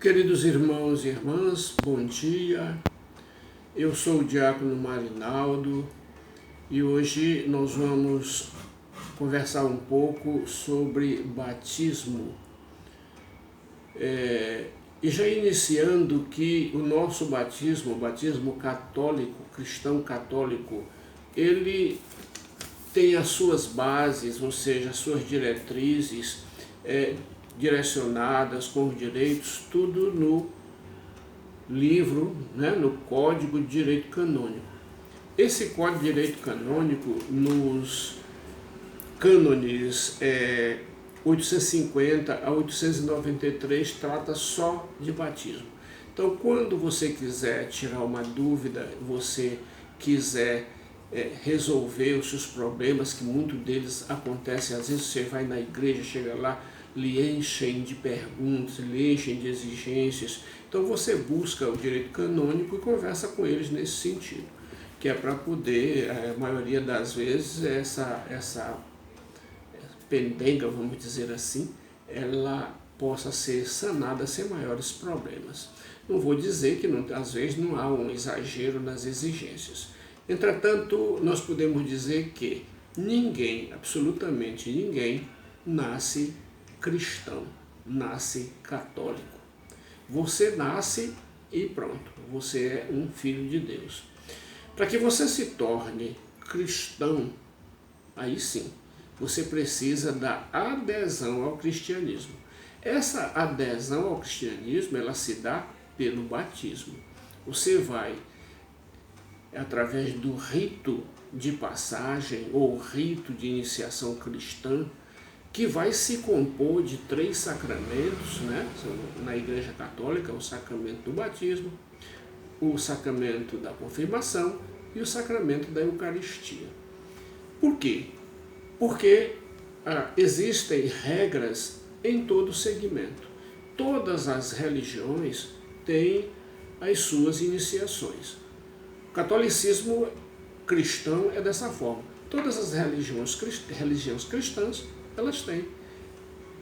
Queridos irmãos e irmãs, bom dia. Eu sou o diácono Marinaldo e hoje nós vamos conversar um pouco sobre batismo. E já iniciando que o nosso batismo, o batismo católico, cristão católico, ele tem as suas bases, ou seja, as suas diretrizes direcionadas com os direitos, tudo no livro, no Código de Direito Canônico. Esse Código de Direito Canônico, nos cânones 850 a 893, trata só de batismo. Então, quando você quiser tirar uma dúvida, você quiser resolver os seus problemas, que muitos deles acontecem, às vezes você vai na igreja, chega lá, lhe enchem de perguntas, lhe enchem de exigências. Então você busca o direito canônico e conversa com eles nesse sentido, que é para poder, a maioria das vezes, essa pendenga, vamos dizer assim, ela possa ser sanada sem maiores problemas. Não vou dizer que às vezes não há um exagero nas exigências. Entretanto, nós podemos dizer que ninguém, absolutamente ninguém, nasce cristão, nasce católico. Você nasce e pronto, você é um filho de Deus. Para que você se torne cristão, aí sim, você precisa da adesão ao cristianismo. Essa adesão ao cristianismo, ela se dá pelo batismo. Você vai, através do rito de passagem ou rito de iniciação cristã, que vai se compor de 3 sacramentos, na Igreja Católica: o sacramento do batismo, o sacramento da confirmação e o sacramento da Eucaristia. Por quê? Porque existem regras em todo segmento. Todas as religiões têm as suas iniciações. O catolicismo cristão é dessa forma. Todas as religiões cristãs, elas têm,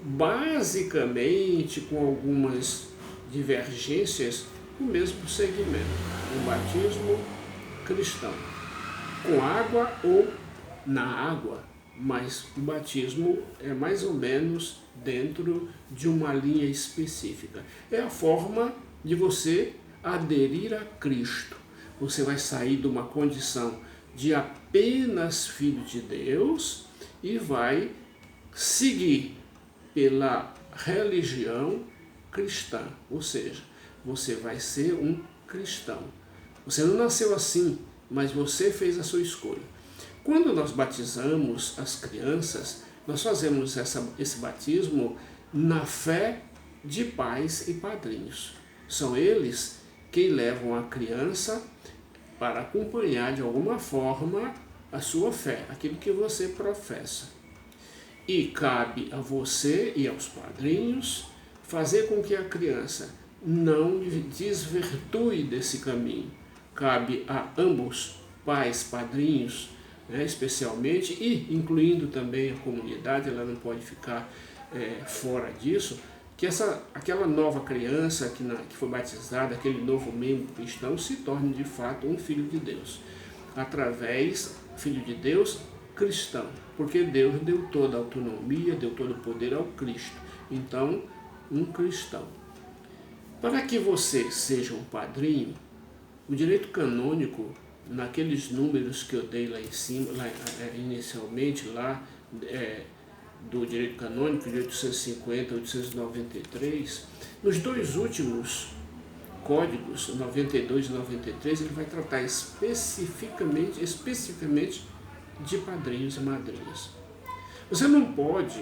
basicamente, com algumas divergências, o mesmo segmento: o batismo cristão, com água ou na água, mas o batismo é mais ou menos dentro de uma linha específica. É a forma de você aderir a Cristo. Você vai sair de uma condição de apenas filho de Deus e vai seguir pela religião cristã, ou seja, você vai ser um cristão. Você não nasceu assim, mas você fez a sua escolha. Quando nós batizamos as crianças, nós fazemos esse batismo na fé de pais e padrinhos. São eles quem levam a criança para acompanhar de alguma forma a sua fé, aquilo que você professa. E cabe a você e aos padrinhos fazer com que a criança não desvirtue desse caminho. Cabe a ambos, pais, padrinhos, especialmente, e incluindo também a comunidade, ela não pode ficar fora disso, que aquela nova criança que foi batizada, aquele novo membro cristão, se torne de fato um filho de Deus. Filho de Deus cristão, porque Deus deu toda a autonomia, deu todo o poder ao Cristo. Então, um cristão. Para que você seja um padrinho, o direito canônico, naqueles números que eu dei lá em cima, inicialmente, do direito canônico, de 850 a 893, nos 2 últimos códigos, 92 e 93, ele vai tratar especificamente de padrinhos e madrinhas. Você não pode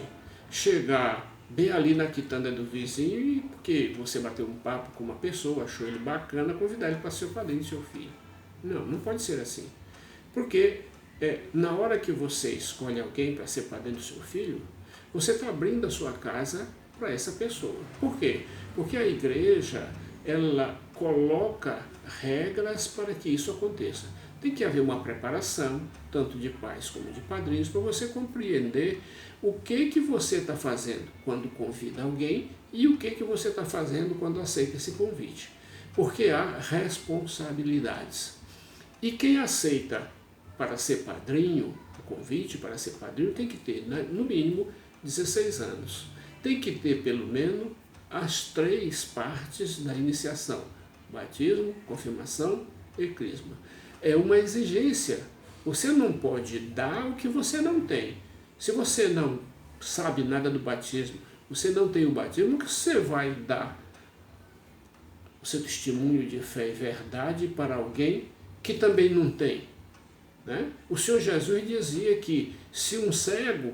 chegar bem ali na quitanda do vizinho e, porque você bateu um papo com uma pessoa, achou ele bacana, convidar ele para ser padrinho do seu filho. Não pode ser assim. Porque na hora que você escolhe alguém para ser padrinho do seu filho, você está abrindo a sua casa para essa pessoa. Por quê? Porque a igreja, ela coloca regras para que isso aconteça. Tem que haver uma preparação, tanto de pais como de padrinhos, para você compreender o que você está fazendo quando convida alguém e o que você está fazendo quando aceita esse convite. Porque há responsabilidades. E quem aceita para ser padrinho, o convite para ser padrinho, tem que ter, no mínimo, 16 anos. Tem que ter, pelo menos, as 3 partes da iniciação: batismo, confirmação e crisma. É uma exigência. Você não pode dar o que você não tem. Se você não sabe nada do batismo, você não tem o batismo, o que você vai dar o seu testemunho de fé e verdade para alguém que também não tem? Né? O Senhor Jesus dizia que se um cego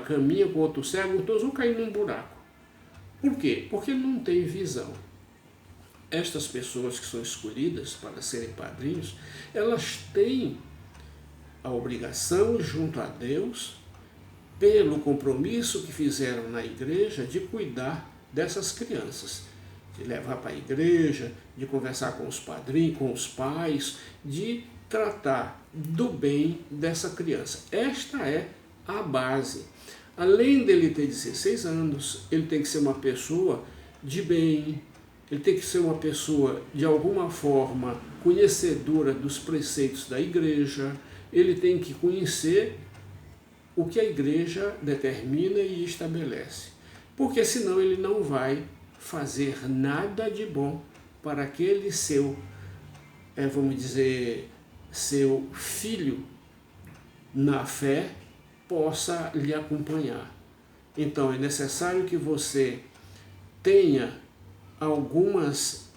caminha com outro cego, todos vão cair num buraco. Por quê? Porque não tem visão. Estas pessoas que são escolhidas para serem padrinhos, elas têm a obrigação junto a Deus, pelo compromisso que fizeram na igreja, de cuidar dessas crianças, de levar para a igreja, de conversar com os padrinhos, com os pais, de tratar do bem dessa criança. Esta é a base. Além dele ter 16 anos, ele tem que ser uma pessoa de bem, ele tem que ser uma pessoa, de alguma forma, conhecedora dos preceitos da igreja, ele tem que conhecer o que a igreja determina e estabelece. Porque senão ele não vai fazer nada de bom para aquele seu, vamos dizer, seu filho na fé possa lhe acompanhar. Então é necessário que você tenha alguns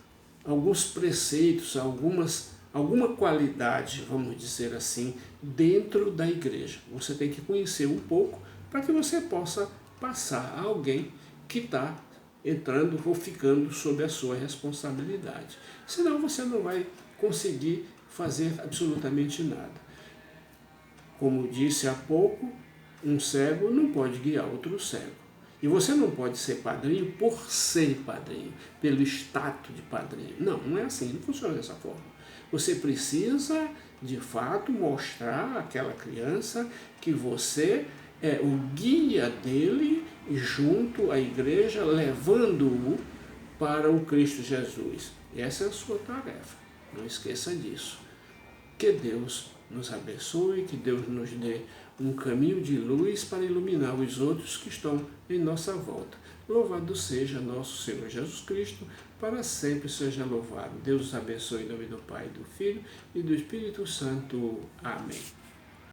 preceitos, alguma qualidade, vamos dizer assim, dentro da igreja. Você tem que conhecer um pouco para que você possa passar a alguém que está entrando ou ficando sob a sua responsabilidade. Senão você não vai conseguir fazer absolutamente nada. Como disse há pouco, um cego não pode guiar outro cego. E você não pode ser padrinho por ser padrinho, pelo status de padrinho. Não, não é assim, não funciona dessa forma. Você precisa, de fato, mostrar àquela criança que você é o guia dele junto à igreja, levando-o para o Cristo Jesus. Essa é a sua tarefa. Não esqueça disso. Que Deus nos abençoe, que Deus nos dê um caminho de luz para iluminar os outros que estão em nossa volta. Louvado seja nosso Senhor Jesus Cristo, para sempre seja louvado. Deus os abençoe em nome do Pai, do Filho e do Espírito Santo. Amém.